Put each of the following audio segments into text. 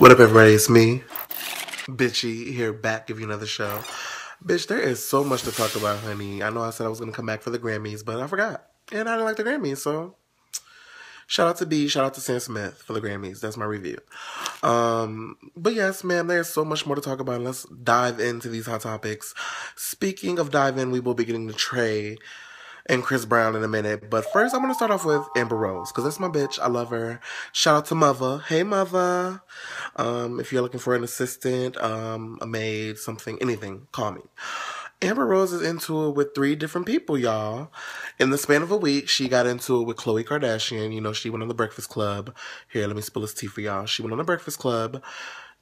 What up, everybody? It's me, Bitchy, here back, give you another show. Bitch, there is so much to talk about, honey. I know I said I was going to come back for the Grammys, but I forgot. And I didn't like the Grammys, so shout out to B, shout out to Sam Smith for the Grammys. That's my review. But yes, man, there's so much more to talk about. Let's dive into these hot topics. Speaking of dive in, we will be getting to Trey and Chris Brown in a minute. But first, I'm going to start off with Amber Rose, because that's my bitch. I love her. Shout out to Mother. Hey, Mother. If you're looking for an assistant, a maid, something, anything, call me. Amber Rose is into it with 3 different people, y'all. In the span of a week, she got into it with Khloe Kardashian. You know, she went on the Breakfast Club. Here, let me spill this tea for y'all. She went on the Breakfast Club,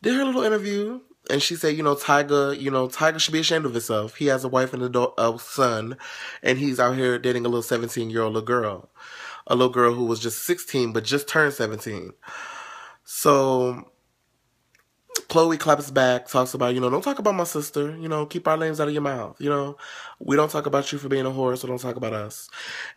did her little interview, and she said, Tyga should be ashamed of himself. He has a wife and a son, and he's out here dating a little 17-year-old little girl. A little girl who was just 16, but just turned 17. So Khloe claps back, talks about, don't talk about my sister. Keep our names out of your mouth. We don't talk about you for being a whore, so don't talk about us.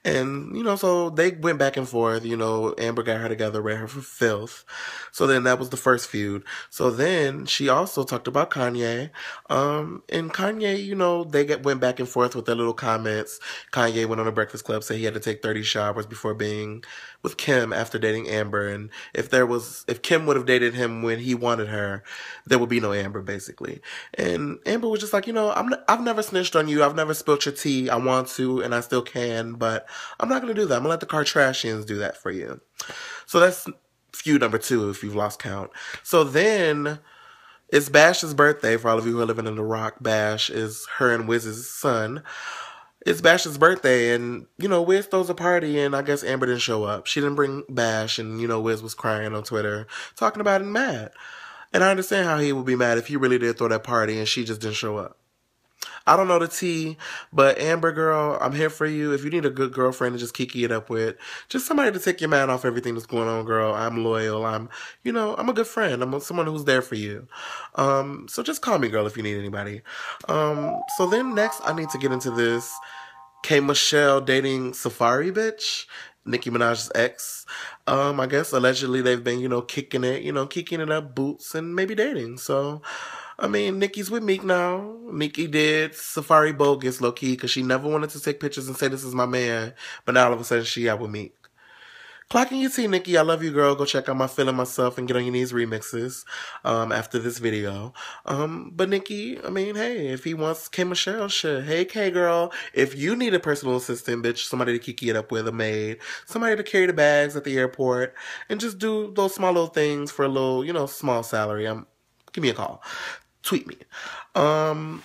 And, so they went back and forth. Amber got her together, read her for filth. So then that was the first feud. So then she also talked about Kanye. And Kanye, they went back and forth with their little comments. Kanye went on a Breakfast Club, said he had to take 30 showers before being with Kim after dating Amber. And if Kim would have dated him when he wanted her, there would be no Amber, basically. And Amber was just like, I've never snitched on you. I've never spilled your tea. I want to, and I still can, but I'm not going to do that. I'm going to let the Kardashians do that for you. So that's feud number 2, if you've lost count. So then it's Bash's birthday. For all of you who are living in the Rock, Bash is her and Wiz's son. It's Bash's birthday, and, Wiz throws a party, and I guess Amber didn't show up. She didn't bring Bash, and, Wiz was crying on Twitter, talking about it and mad. And I understand how he would be mad if he really did throw that party and she just didn't show up. I don't know the tea, but Amber girl, I'm here for you. If you need a good girlfriend to just kiki it up with, just somebody to take your man off everything that's going on, girl. I'm loyal. I'm a good friend. I'm someone who's there for you. So just call me, girl, if you need anybody. So then next, I need to get into this K. Michelle dating Safari bitch, Nicki Minaj's ex. I guess allegedly they've been, kicking it up, boots, and maybe dating. So, Nicki's with Meek now. Nicki did Safari bogus, low-key, because she never wanted to take pictures and say, this is my man. But now all of a sudden she out with Meek. Clocking your tea, Nicki. I love you, girl. Go check out my Feeling Myself and Get On Your Knees remixes after this video. But Nicki, hey, if he wants K. Michelle, sure. Hey, K, girl. If you need a personal assistant, bitch, somebody to kiki it up with, a maid, somebody to carry the bags at the airport, and just do those small little things for a little, small salary, give me a call. Tweet me.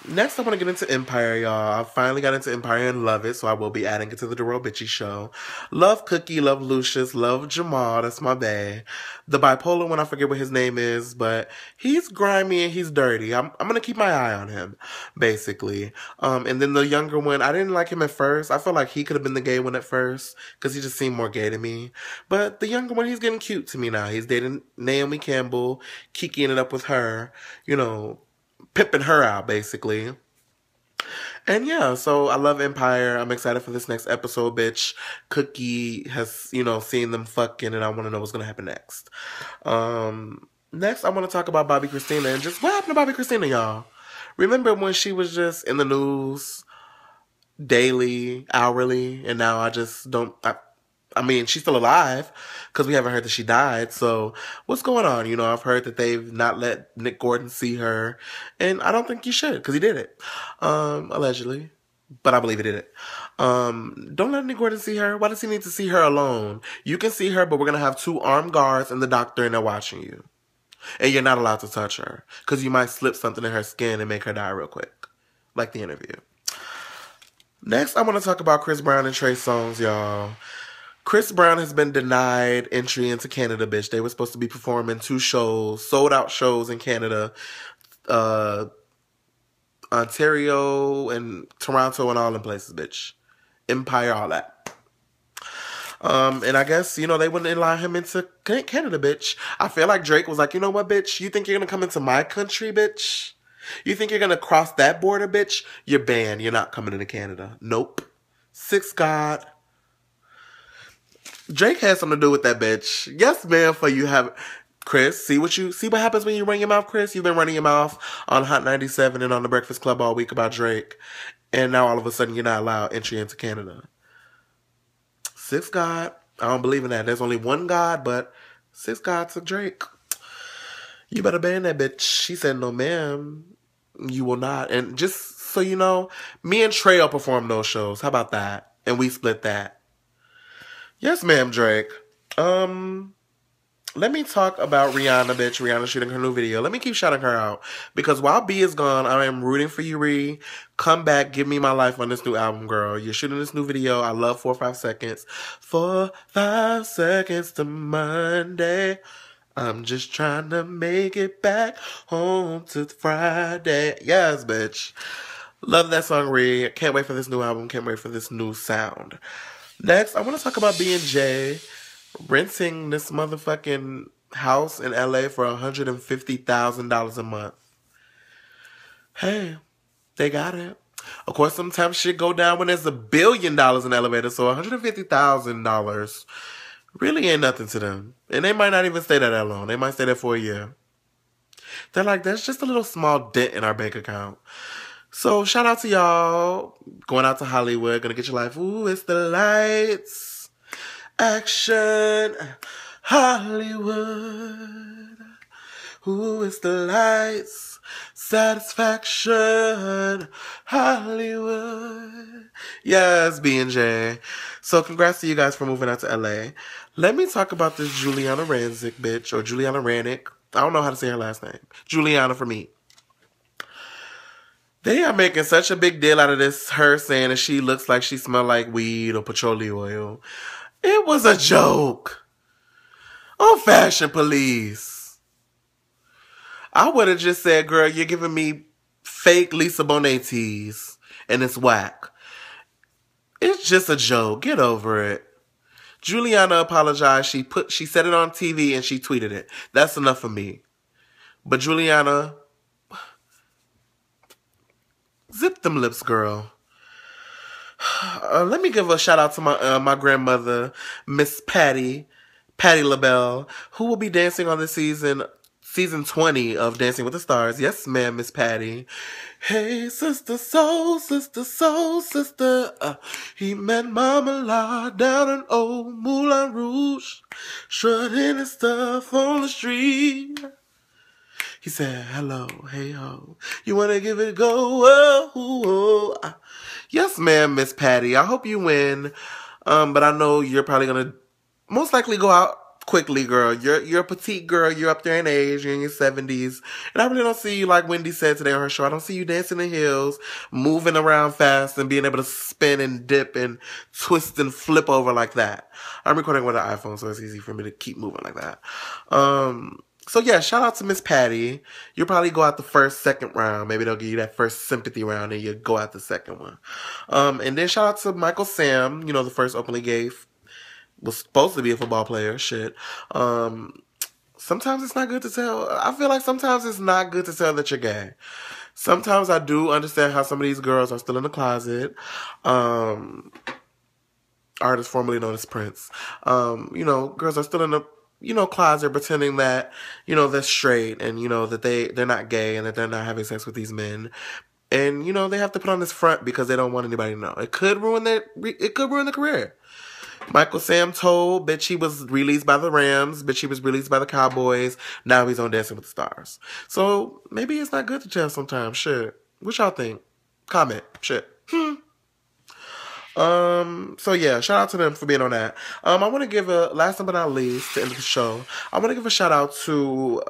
Next I want to get into Empire, y'all. I finally got into Empire and love it, so I will be adding it to the Darrell Bitchy show. Love Cookie, love Lucius, love Jamal, that's my bae. The bipolar one, I forget what his name is, but he's grimy and he's dirty. I'm gonna keep my eye on him, basically. And then the younger one, I didn't like him at first. I feel like he could have been the gay one at first, because he just seemed more gay to me. But the younger one, he's getting cute to me now. He's dating Naomi Campbell, kikiing it up with her, pimping her out, basically. And yeah, so I love Empire. I'm excited for this next episode, bitch. Cookie has, seen them fucking, and I want to know what's going to happen next. Next, I want to talk about Bobby Christina, and just what happened to Bobby Christina, y'all? Remember when she was just in the news daily, hourly, and now I just don't... she's still alive because we haven't heard that she died. So what's going on? I've heard that they've not let Nick Gordon see her, and I don't think you should because he did it, allegedly. But I believe he did it. Don't let Nick Gordon see her. Why does he need to see her alone? You can see her, but we're going to have 2 armed guards and the doctor, and they're watching you. And you're not allowed to touch her because you might slip something in her skin and make her die real quick, like the interview. Next, I want to talk about Chris Brown and Trey Songz, y'all. Chris Brown has been denied entry into Canada, bitch. They were supposed to be performing 2 shows, sold-out shows in Canada, Ontario and Toronto and all them places, bitch. Empire, all that. And I guess, they wouldn't allow him into Canada, bitch. I feel like Drake was like, you know what, bitch? You think you're going to come into my country, bitch? You think you're going to cross that border, bitch? You're banned. You're not coming into Canada. Nope. 6 God. Drake had something to do with that bitch. Yes, man, for you have... Chris, see what happens when you run your mouth, Chris? You've been running your mouth on Hot 97 and on the Breakfast Club all week about Drake. And now all of a sudden you're not allowed entry into Canada. Six God, I don't believe in that. There's only one God, but six God took Drake. You better ban that bitch. She said, no ma'am, you will not. And just so you know, me and Trey performed those shows. How about that? And we split that. Yes, ma'am, Drake. Let me talk about Rihanna, bitch. Rihanna shooting her new video. Let me keep shouting her out. Because while B is gone, I am rooting for you, Ree. Come back. Give me my life on this new album, girl. You're shooting this new video. I love 4 or 5 seconds. 4, 5 seconds to Monday. I'm just trying to make it back home to Friday. Yes, bitch. Love that song, Ree. Can't wait for this new album. Can't wait for this new sound. Next, I want to talk about B&J renting this motherfucking house in LA for $150,000 a month. Hey, they got it. Of course, sometimes shit go down when there's $1 billion in the elevator, so $150,000 really ain't nothing to them. And they might not even stay there that long. They might stay there for a year. They're like, that's just a little small dent in our bank account. So shout out to y'all. Going out to Hollywood. Gonna get your life. Ooh, it's the lights. Action. Hollywood. Ooh, it's the lights. Satisfaction. Hollywood. Yes, B&J. So congrats to you guys for moving out to LA. Let me talk about this Juliana Rancic bitch. Or Juliana Rancic. I don't know how to say her last name. Juliana for me. They are making such a big deal out of this, her saying that she looks like she smells like weed or petroleum oil. It was a joke. On Fashion Police. I would have just said, girl, you're giving me fake Lisa Bonet teas, and it's whack. It's just a joke. Get over it. Juliana apologized. She said it on TV and she tweeted it. That's enough for me. But Juliana, zip them lips, girl. Let me give a shout out to my grandmother, Miss Patti LaBelle, who will be dancing on this season 20 of Dancing with the Stars. Yes, ma'am, Miss Patti. Hey, sister, soul, sister, soul, sister. He met Marmalade down in old Moulin Rouge, strutting his stuff on the street. He said, hello, hey ho, you want to give it a go? Oh, oh, oh. Yes, ma'am, Miss Patti. I hope you win. But I know you're probably going to most likely go out quickly, girl. You're a petite girl. You're up there in age. You're in your 70s. And I really don't see you, like Wendy said today on her show, I don't see you dancing in heels, moving around fast, and being able to spin and dip and twist and flip over like that. I'm recording with an iPhone, so it's easy for me to keep moving like that. So yeah, shout out to Miss Patti. You'll probably go out the first, second round. Maybe they'll give you that first sympathy round and you go out the second one. And then shout out to Michael Sam, you know, the first openly gay, was supposed to be a football player. Shit. Sometimes it's not good to tell. I feel like sometimes it's not good to tell that you're gay. Sometimes I do understand how some of these girls are still in the closet. Artist formerly known as Prince. You know, girls are still in the closet pretending that, they're straight and, that they're not gay and that they're not having sex with these men. And, they have to put on this front because they don't want anybody to know. It could ruin the career. Michael Sam told, bitch, he was released by the Rams. Bitch, he was released by the Cowboys. Now he's on Dancing with the Stars. So maybe it's not good to tell sometimes. Shit. What y'all think? Comment. Shit. So yeah, shout out to them for being on that. I want to give last but not least, to end the show, I want to give a shout out to,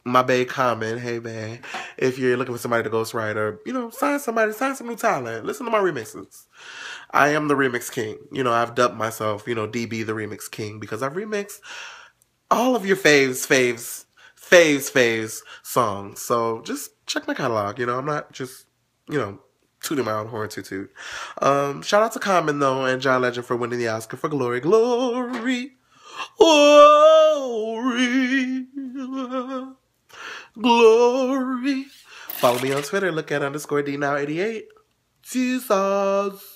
my bae Common. Hey, bae, if you're looking for somebody to ghostwrite or, sign some new talent, listen to my remixes. I am the remix king. I've dubbed myself, DB the remix king because I've remixed all of your faves songs. So just check my catalog. I'm not just, tooting my own horn toot. Shout out to Common, though, and John Legend for winning the Oscar for Glory. Glory. Glory. Follow me on Twitter. Look at _DNow88. Jesus.